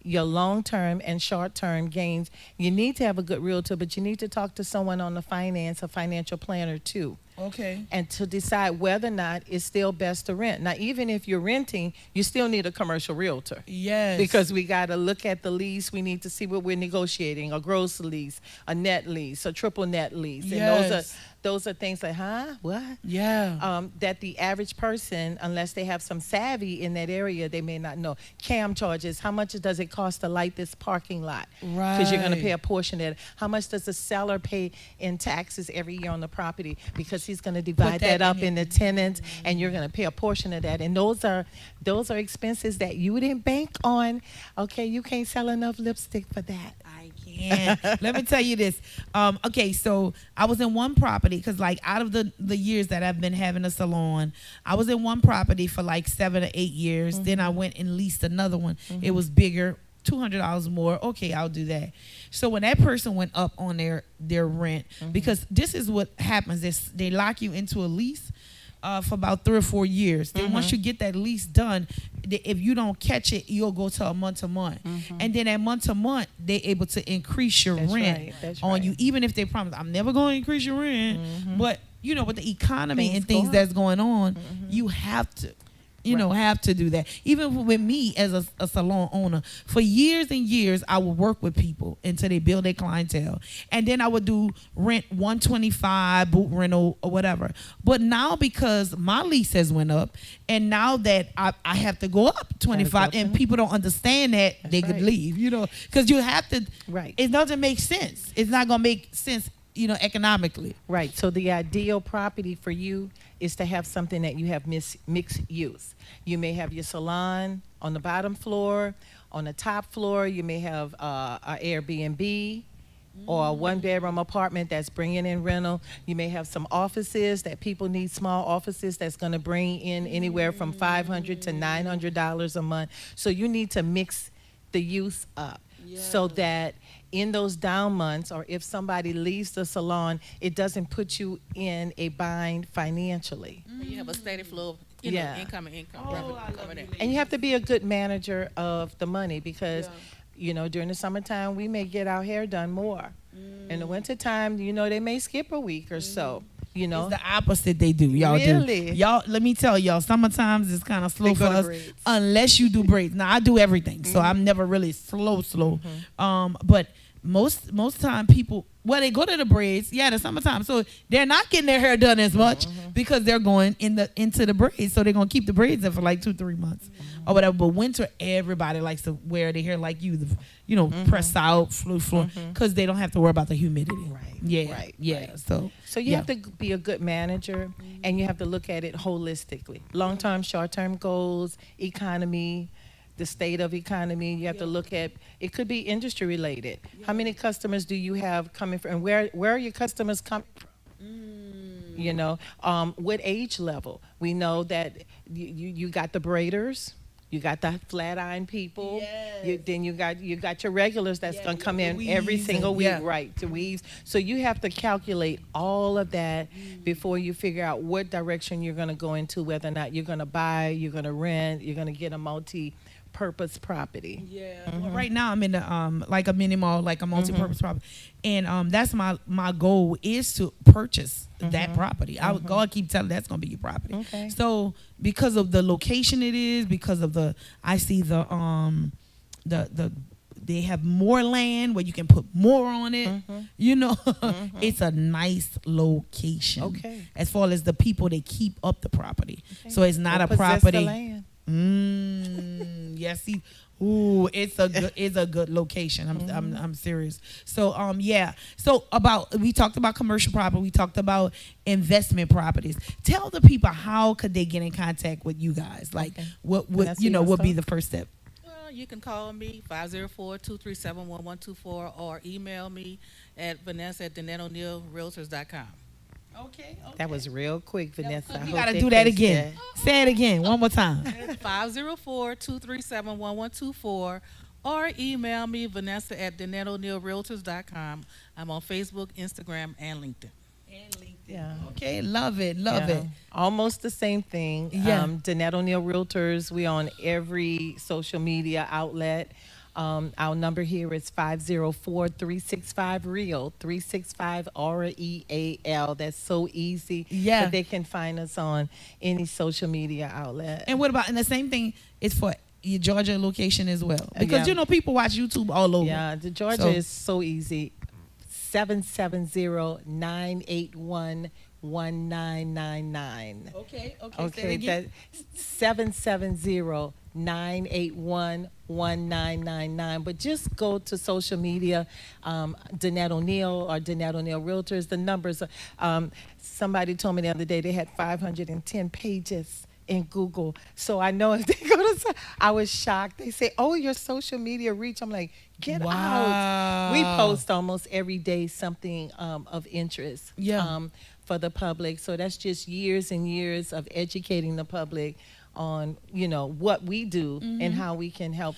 Speaker 8: your long-term and short-term gains. You need to have a good realtor, but you need to talk to someone on the finance, a financial planner too.
Speaker 4: Okay.
Speaker 8: And to decide whether or not it's still best to rent. Now, even if you're renting, you still need a commercial realtor.
Speaker 4: Yes.
Speaker 8: Because we got to look at the lease. We need to see what we're negotiating, a gross lease, a net lease, a triple net lease.
Speaker 4: Yes.
Speaker 8: And those are things like, what?
Speaker 4: Yeah.
Speaker 8: That the average person, unless they have some savvy in that area, they may not know. CAM charges, how much does it cost to light this parking lot?
Speaker 4: Right.
Speaker 8: Because you're going to pay a portion of it. How much does the seller pay in taxes every year on the property? Because he's going to divide that up in the tenants, and you're going to pay a portion of that. And those are expenses that you didn't bank on. Okay, you can't sell enough lipstick for that.
Speaker 4: Let me tell you this. Okay, so I was in one property because, like, out of the years that I've been having a salon, I was in one property for like 7 or 8 years. Then I went and leased another one. It was bigger, $200 more. Okay, I'll do that. So when that person went up on their rent, because this is what happens: they lock you into a lease. for about 3 or 4 years. Then once you get that lease done, if you don't catch it, you'll go to a month to month. And then at month to month, they're able to increase your rent on you, even if they promise, I'm never going to increase your rent. But, you know, with the economy and things that's going on, you have to. Have to do that. Even with me as a salon owner, for years and years, I would work with people until they build their clientele, and then I would do rent $125, boot rental or whatever. But now because my lease has went up, and now that I have to go up 25, and people don't understand that, they could leave. Because you have to. Right. It doesn't make sense. It's not gonna make sense. Economically.
Speaker 8: Right. So the ideal property for you is to have something that you have mixed use. You may have your salon on the bottom floor. On the top floor, you may have an Airbnb or a one-bedroom apartment that's bringing in rental. You may have some offices that people need, small offices that's going to bring in anywhere from $500 to $900 a month. So you need to mix the use up so that in those down months, or if somebody leaves the salon, it doesn't put you in a bind financially.
Speaker 2: You have a steady flow of income and revenue coming in.
Speaker 8: And you have to be a good manager of the money because, during the summertime, we may get our hair done more. In the wintertime, they may skip a week or so.
Speaker 4: It's the opposite they do. Y'all do. Y'all, let me tell y'all, summertimes is kind of slow for us unless you do braids. Now, I do everything, so I'm never really slow. But most time people, they go to the braids, the summertime, so they're not getting their hair done as much because they're going into the braids, so they're going to keep the braids in for like 2-3 months or whatever. But winter, everybody likes to wear their hair like you, press out, flow, because they don't have to worry about the humidity. Right.
Speaker 8: So you have to be a good manager, and you have to look at it holistically. Long-term, short-term goals, economy, the state of economy. You have to look at, it could be industry related. How many customers do you have coming from, and where are your customers coming from? What age level? We know that you got the braiders, you got the flat iron people. Then you got your regulars that's gonna come in every single week, right? To weaves. So you have to calculate all of that before you figure out what direction you're gonna go into, whether or not you're gonna buy, you're gonna rent, you're gonna get a multi-purpose property.
Speaker 4: Well, right now I'm in the like a mini mall, like a multi-purpose property, and that's my goal is to purchase that property. I keep telling that's gonna be your property. So because of the location it is, because of I see the they have more land where you can put more on it. It's a nice location. As far as the people that keep up the property, so it's not a property.
Speaker 8: The land.
Speaker 4: Yes, see, it's a good location. I'm serious. So So we talked about commercial property. We talked about investment properties. Tell the people how could they get in contact with you guys? Like what would be the first step?
Speaker 2: You can call me 504-237-1124 or email me at vanessa@danetteoneilrealtors.com.
Speaker 4: Okay.
Speaker 8: That was real quick, Vanessa.
Speaker 4: You gotta do that again. Say it again, one more time.
Speaker 2: 504-237-1124 or email me vanessa@danetteoneilrealtors.com. I'm on Facebook, Instagram, and LinkedIn.
Speaker 8: Yeah.
Speaker 4: Okay, love it.
Speaker 8: Almost the same thing. Danette O'Neil Realtors. We on every social media outlet. Our number here is 504-365-REAL, 365 REAL. That's so easy. But they can find us on any social media outlet.
Speaker 4: And what about, and the same thing is for your Georgia location as well? Because people watch YouTube all over.
Speaker 8: Yeah, the Georgia is so easy. 770-981-1999.
Speaker 4: Okay.
Speaker 8: Okay, that's 770-981-1999. But just go to social media, Danette O'Neil or Danette O'Neil Realtors. The numbers, somebody told me the other day they had 510 pages in Google. So I know if they go to, I was shocked. They say, oh, your social media reach. I'm like, get out. We post almost every day something of interest. for the public. So that's just years and years of educating the public on, you know, what we do and how we can help.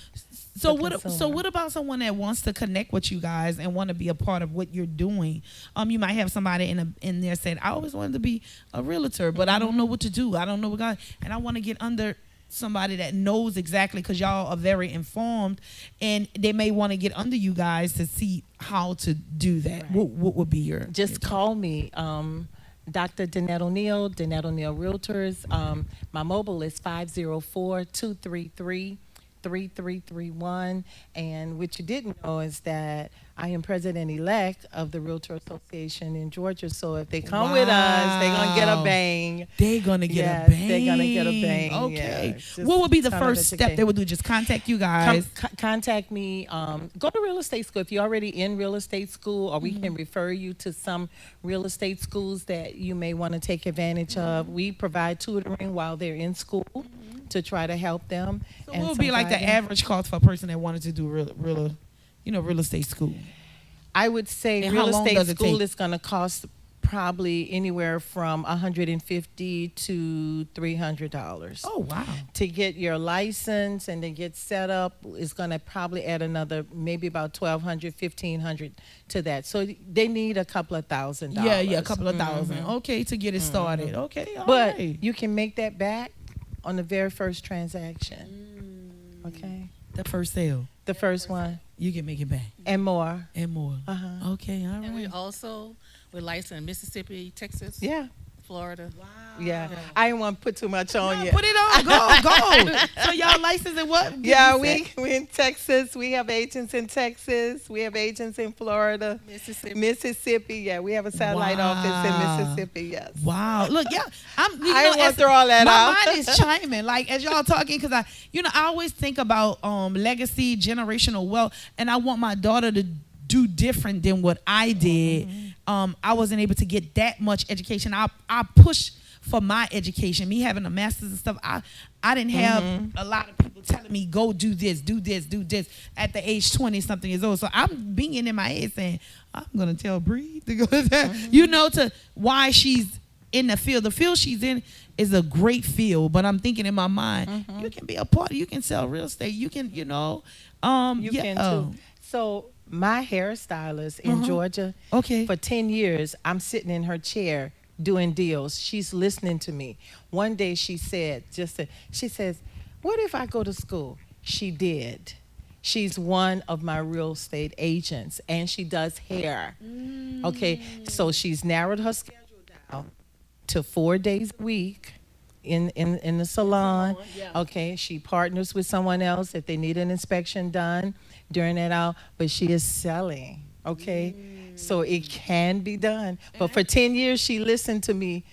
Speaker 4: So what about someone that wants to connect with you guys and want to be a part of what you're doing? You might have somebody in there saying, I always wanted to be a realtor, but I don't know what to do. I don't know what God, and I want to get under somebody that knows exactly, because y'all are very informed, and they may want to get under you guys to see how to do that. Right. What would be your?
Speaker 8: Just call me. Dr. Danette O'Neill, Danette O'Neill Realtors. My mobile is 504-233-3331. And what you didn't know is that I am president-elect of the Realtor Association in Georgia. So if they come with us, they're going to get a bang.
Speaker 4: They're going to get a bang.
Speaker 8: They're going to get a bang.
Speaker 4: Okay.
Speaker 8: Yeah,
Speaker 4: what would be the first step they would do? Just contact you guys?
Speaker 8: Contact me. Go to real estate school. If you're already in real estate school, or we can refer you to some real estate schools that you may want to take advantage of. We provide tutoring while they're in school to try to help them.
Speaker 4: So what would be like the average cost for a person that wanted to do real estate school?
Speaker 8: I would say real estate school is going to cost probably anywhere from $150 to $300.
Speaker 4: Oh, wow.
Speaker 8: To get your license and to get set up is going to probably add another, maybe about $1,200, $1,500 to that. So they need a couple of $1,000.
Speaker 4: Yeah, a couple of thousand. Okay, to get it started. Okay, all
Speaker 8: but
Speaker 4: right.
Speaker 8: you can make that back on the very first transaction. Okay.
Speaker 4: The first sale.
Speaker 8: The first one.
Speaker 4: You can make it back.
Speaker 8: And more.
Speaker 4: And more. Okay, all right.
Speaker 2: And we're licensed in Mississippi, Texas.
Speaker 8: Yeah.
Speaker 2: Florida. Wow.
Speaker 8: Yeah. I didn't want to put too much on you.
Speaker 4: Put it on. Go. So y'all licensed in what?
Speaker 8: Yeah, we in Texas. We have agents in Texas. We have agents in Florida. Mississippi. Yeah, we have a satellite office in Mississippi. Yes.
Speaker 4: Wow. Look, yeah.
Speaker 8: I didn't want to throw all that out.
Speaker 4: My mind is chiming. Like, as y'all talking, because I always think about legacy, generational wealth, and I want my daughter to do different than what I did. I wasn't able to get that much education. I pushed for my education. Me having a master's and stuff, I didn't have a lot of people telling me, go do this at the age 20-something years old. So I'm being in my head saying, I'm going to tell Bree to go to that. To why she's in the field. The field she's in is a great field, but I'm thinking in my mind, you can be a part, you can sell real estate, you can, you
Speaker 8: can too. So my hairstylist in Georgia, for 10 years, I'm sitting in her chair doing deals. She's listening to me. One day she said, she says, what if I go to school? She did. She's one of my real estate agents, and she does hair. Okay, so she's narrowed her schedule down to 4 days a week in the salon. Okay, she partners with someone else if they need an inspection done during that hour, but she is selling. Okay, so it can be done. But for 10 years, she listened to me,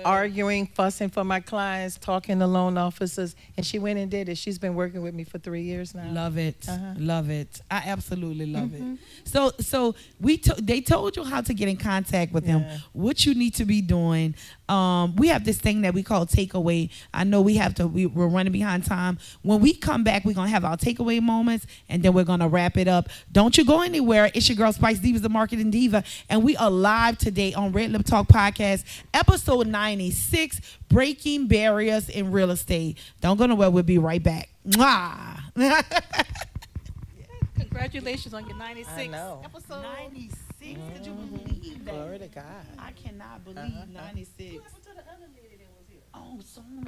Speaker 8: arguing, fussing for my clients, talking to loan officers, and she went and did it. She's been working with me for 3 years now.
Speaker 4: Love it, love it. I absolutely love it. So they told you how to get in contact with them, what you need to be doing. We have this thing that we call takeaway. I know we're running behind time. When we come back, we're gonna have our takeaway moments, and then we're gonna wrap it up. Don't you go anywhere. It's your girl Spice Diva's the Marketing Diva, and we are live today on Redlip Talk Podcast, episode 96, Breaking Barriers in Real Estate. Don't go nowhere. We'll be right back. Mwah.
Speaker 2: Congratulations on your 96 episode.
Speaker 4: 96. Could you believe that?
Speaker 8: Glory to God.
Speaker 4: I cannot believe 96.
Speaker 2: What happened to the other lady that was here?
Speaker 4: Oh, Sona,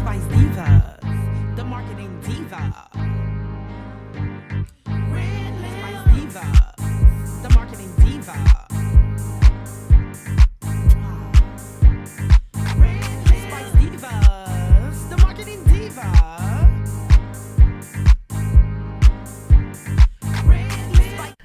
Speaker 4: Spice Divas, the Marketing Diva. Spice Diva, the Marketing Diva. Spice Divas, the Marketing Diva.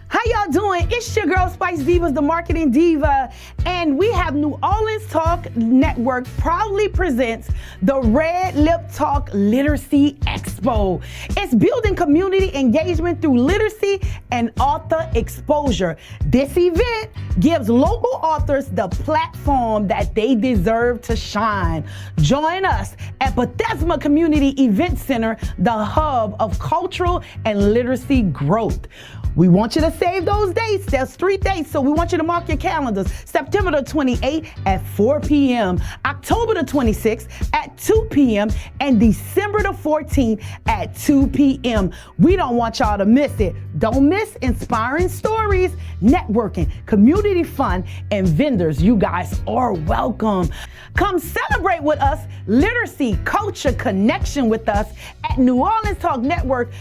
Speaker 1: How y'all doing? It's your girl Spice Divas, the Marketing Diva, and we have New Orleans Talk Network proudly presents the Redlip Talk Literacy Expo. It's building community engagement through literacy and author exposure. This event gives local authors the platform that they deserve to shine. Join us at Bethesda Community Event Center, the hub of cultural and literacy growth. We want you to save those dates. There's 3 dates, so we want you to mark your calendars. September the 28th at 4 p.m., October the 26th at 2 p.m., and December the 14th at 2 p.m. We don't want y'all to miss it. Don't miss inspiring stories, networking, community fun, and vendors. You guys are welcome. Come celebrate with us, literacy, culture, connection with us at New Orleans Talk Network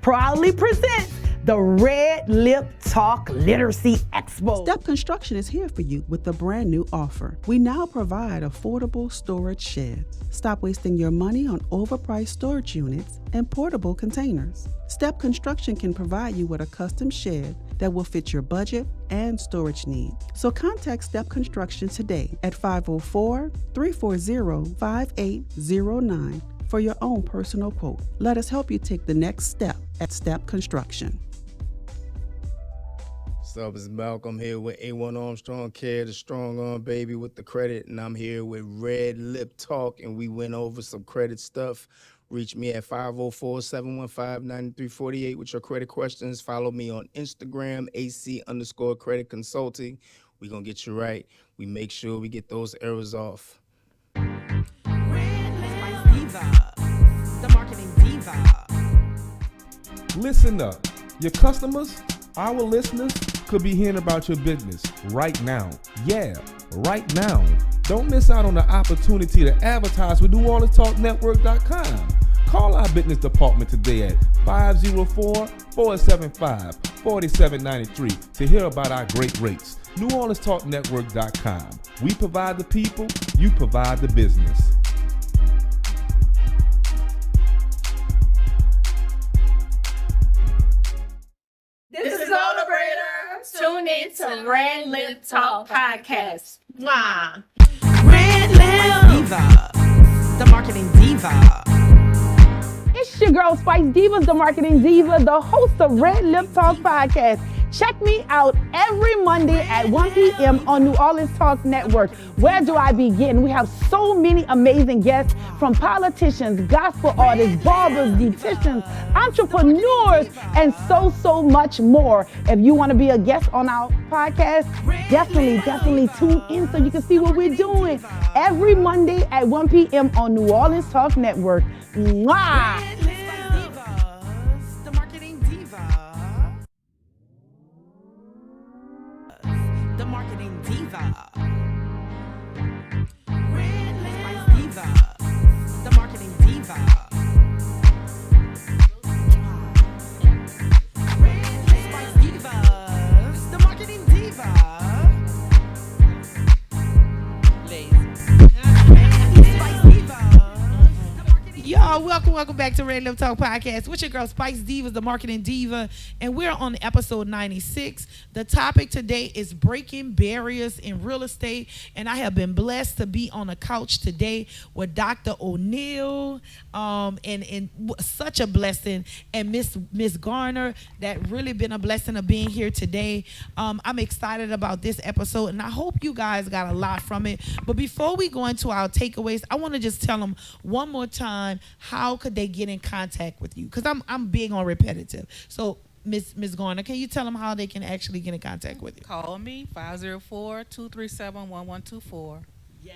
Speaker 1: proudly presents the Red Lip Talk Literacy Expo.
Speaker 6: Step Construction is here for you with a brand new offer. We now provide affordable storage sheds. Stop wasting your money on overpriced storage units and portable containers. Step Construction can provide you with a custom shed that will fit your budget and storage needs. So contact Step Construction today at 504-340-5809 for your own personal quote. Let us help you take the next step at Step Construction.
Speaker 7: What's up, it's Malcolm here with A1 Armstrong Care, the strong arm baby with the credit, and I'm here with Red Lip Talk, and we went over some credit stuff. Reach me at 504-715-9348 with your credit questions. Follow me on Instagram, AC_credit consulting. We're going to get you right. We make sure we get those errors off.
Speaker 4: Diva, the marketing diva.
Speaker 10: Listen up. Your customers, our listeners, could be hearing about your business right now. Yeah, right now. Don't miss out on the opportunity to advertise with NewOrleansTalkNetwork.com. Call our business department today at 504-475-4793 to hear about our great rates. NewOrleansTalkNetwork.com. We provide the people, you provide the business.
Speaker 24: This is Lola Brader. Tune in to Red Lip Talk Podcast. Mwah.
Speaker 4: Red Lip Diva, the marketing diva.
Speaker 1: It's your girl, Spice Divas, the marketing diva, the host of Red Lip Talk Podcast. Check me out every Monday at 1 p.m. on New Orleans Talk Network. Where do I begin? We have so many amazing guests, from politicians, gospel artists, barbers, beauticians, entrepreneurs, and so much more. If you want to be a guest on our podcast, definitely tune in so you can see what we're doing every Monday at 1 p.m. on New Orleans Talk Network. Mwah!
Speaker 4: The marketing diva. Red Lip Diva, the marketing diva. Red Lip Divas, the marketing diva. Y'all, welcome back to Red Lip Talk Podcast with your girl Spice Divas, the marketing diva, and we're on episode 96. The topic today is breaking barriers in real estate, and I have been blessed to be on a couch today with Dr. O'Neill, and such a blessing, and Miss Garner, that really been a blessing of being here today. I'm excited about this episode, and I hope you guys got a lot from it. But before we go into our takeaways, I want to just tell them one more time, how could they get in contact with you? Because I'm big on repetitive. So, Miss Garner, can you tell them how they can actually get in contact with you?
Speaker 2: Call me, 504-237-1124.
Speaker 8: Yes.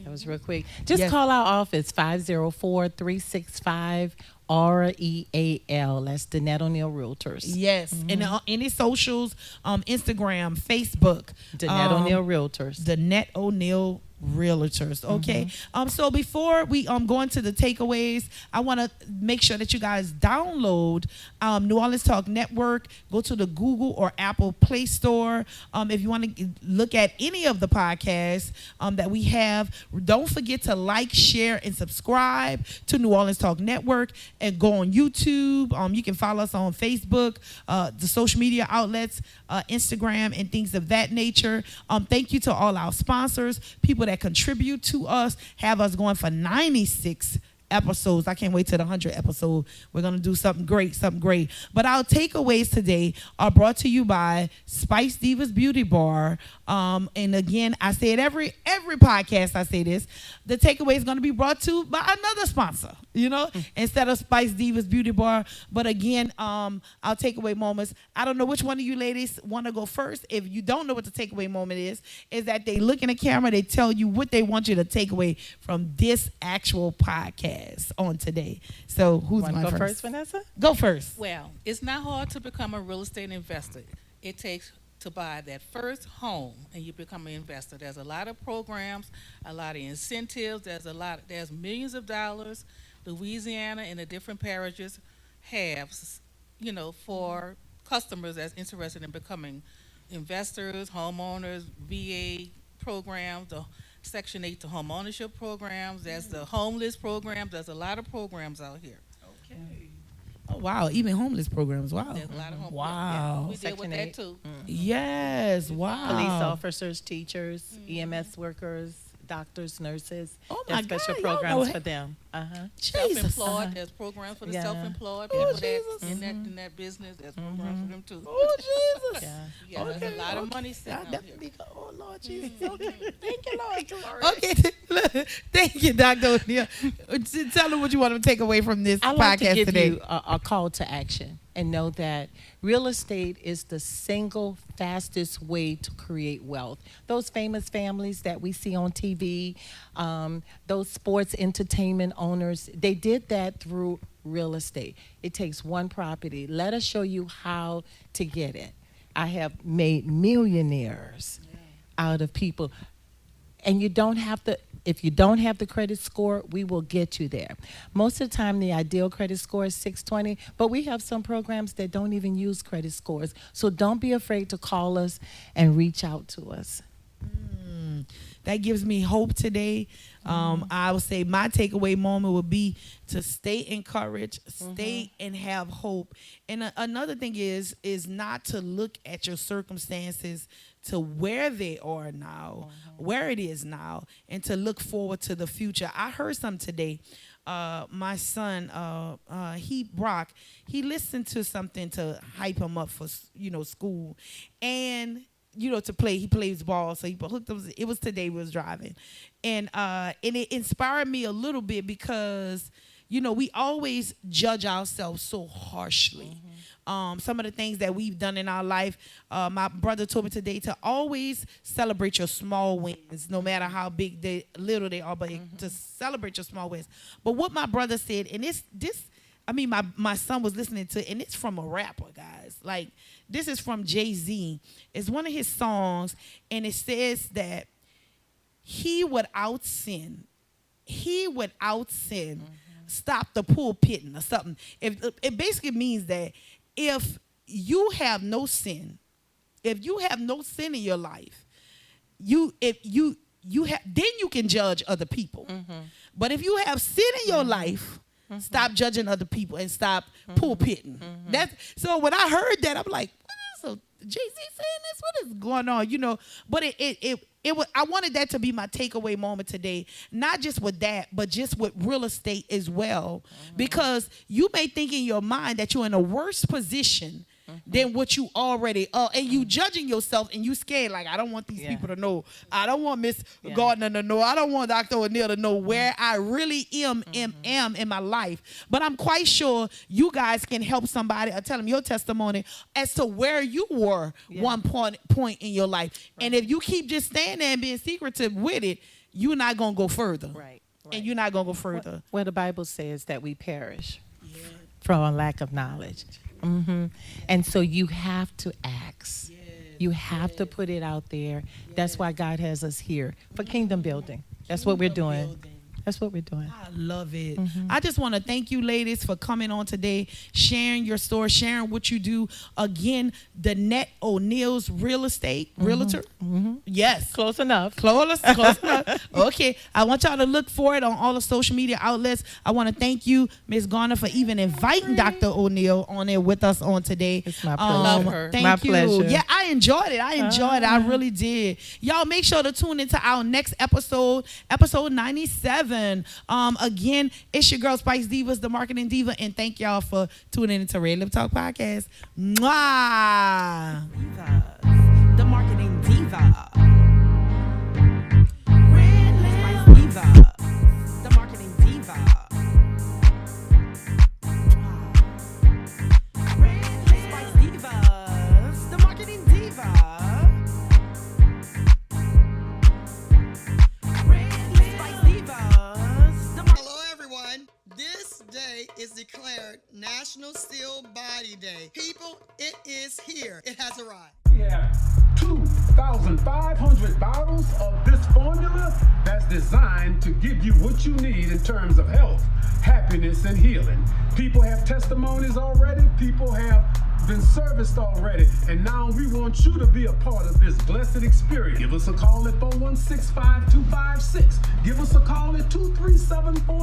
Speaker 8: That was real quick. Just call our office, 504-365-REAL. That's Danette O'Neill Realtors.
Speaker 4: Yes. And any socials, Instagram, Facebook.
Speaker 8: Danette O'Neill Realtors.
Speaker 4: Danette O'Neill Realtors. Okay. So before we go into the takeaways, I want to make sure that you guys download New Orleans Talk Network. Go to the Google or Apple Play Store. If you want to look at any of the podcasts that we have, don't forget to like, share, and subscribe to New Orleans Talk Network, and go on YouTube. You can follow us on Facebook, the social media outlets, Instagram, and things of that nature. Thank you to all our sponsors, people that contribute to us, have us going for 96 episodes. I can't wait till the 100th episode. We're going to do something great, something great. But our takeaways today are brought to you by Spice Divas Beauty Bar. And again, I say it every podcast I say this. The takeaway is going to be brought to you by another sponsor, you know, instead of Spice Divas Beauty Bar. But again, our takeaway moments, I don't know which one of you ladies want to go first. If you don't know what the takeaway moment is that they look in the camera, they tell you what they want you to take away from this actual podcast on today. So who's going
Speaker 8: Go
Speaker 4: first?
Speaker 8: first, Vanessa?
Speaker 4: Go first.
Speaker 2: Well, it's not hard to become a real estate investor. It takes to buy that first home and you become an investor. There's a lot of programs, a lot of incentives. There's millions of dollars Louisiana and the different parishes have, you know, for customers that's interested in becoming investors, homeowners, VA programs, the Section 8 to home ownership programs. There's the homeless programs. There's a lot of programs out here.
Speaker 4: Okay. Oh, wow. Even homeless programs. Wow.
Speaker 2: There's a lot of homeless.
Speaker 4: Wow.
Speaker 2: Yeah, we deal with that too.
Speaker 4: Yes. Wow.
Speaker 8: Police officers, teachers, EMS workers, doctors, nurses.
Speaker 4: Oh
Speaker 8: There's
Speaker 4: my
Speaker 8: special
Speaker 4: God, y'all
Speaker 8: programs
Speaker 4: know
Speaker 8: for them.
Speaker 4: Jesus.
Speaker 2: Self-employed. There's programs for the
Speaker 8: Yeah.
Speaker 2: self-employed
Speaker 4: Oh,
Speaker 2: people that's in that business. There's programs for them too.
Speaker 4: Oh, Jesus.
Speaker 2: Yeah, there's a lot of money sitting out here.
Speaker 4: Oh, Lord Jesus. Okay. Thank you, Lord. Okay. Thank you, Dr. O'Neill. Tell them what you want to take away from this
Speaker 8: I'd like
Speaker 4: podcast
Speaker 8: to give
Speaker 4: today.
Speaker 8: you a call to action and know that real estate is the single fastest way to create wealth. Those famous families that we see on TV, those sports entertainment owners, they did that through real estate. It takes one property. Let us show you how to get it. I have made millionaires out of people. And you don't have to, if you don't have the credit score, we will get you there. Most of the time, the ideal credit score is 620, but we have some programs that don't even use credit scores. So don't be afraid to call us and reach out to us.
Speaker 4: That gives me hope today. I would say my takeaway moment would be to stay encouraged, stay and have hope. And another thing is not to look at your circumstances to where they are now, where it is now, and to look forward to the future. I heard something today. My son, Brock, he listened to something to hype him up for, school. And to play. He plays ball, so he hooked up. It was today we was driving, and it inspired me a little bit because we always judge ourselves so harshly. Some of the things that we've done in our life, my brother told me today to always celebrate your small wins, no matter how big little they are, but to celebrate your small wins. But what my brother said, and my son was listening to, and it's from a rapper, guys. Like, this is from Jay-Z. It's one of his songs, and it says that he without sin stop the pulpitting or something. It basically means that if you have no sin in your life, then you can judge other people. But if you have sin in your life, stop judging other people and stop pulpitting. So when I heard that, I'm like, what is Jay-Z saying this? What is going on? But I wanted that to be my takeaway moment today. Not just with that, but just with real estate as well. Because you may think in your mind that you're in a worse position than what you already are. And you judging yourself and you scared, like, I don't want these people to know. I don't want Miss Gardner to know. I don't want Dr. O'Neill to know where I really am in my life. But I'm quite sure you guys can help somebody or tell them your testimony as to where you were one point in your life. And if you keep just staying there and being secretive with it, you're not going to go further.
Speaker 8: Right.
Speaker 4: And you're not going to go further.
Speaker 8: Well, the Bible says that we perish from a lack of knowledge. And so you have to ask. You have to put it out there. That's why God has us here for kingdom building. That's what we're doing. That's what we're doing.
Speaker 4: I love it. I just want to thank you, ladies, for coming on today, sharing your story, sharing what you do. Again, Danette O'Neill's Real Estate Realtor. Yes.
Speaker 8: Close enough.
Speaker 4: Close enough. Okay. I want y'all to look for it on all the social media outlets. I want to thank you, Ms. Garner, for even inviting Dr. O'Neill on there with us on today.
Speaker 8: It's my pleasure. Love her.
Speaker 4: Thank
Speaker 8: my
Speaker 4: you.
Speaker 8: pleasure.
Speaker 4: Yeah, I enjoyed it. I really did. Y'all make sure to tune into our next episode 97. season. Again, it's your girl Spice Divas, the marketing diva, and thank y'all for tuning into Red Lip Talk Podcast. Mwah! Divas, the marketing diva. Red Lip Diva, the marketing diva. Red Lip Spice Divas, the marketing diva.
Speaker 9: Hello everyone. This day is declared National Still Body Day. People, it is here. It has arrived.
Speaker 11: We have 2,500 bottles of this formula that's designed to give you what you need in terms of health, happiness, and healing. People have testimonies already. People have been serviced already. And now we want you to be a part of this blessed experience. Give us a call at 416-5256. Give us a call at 2374.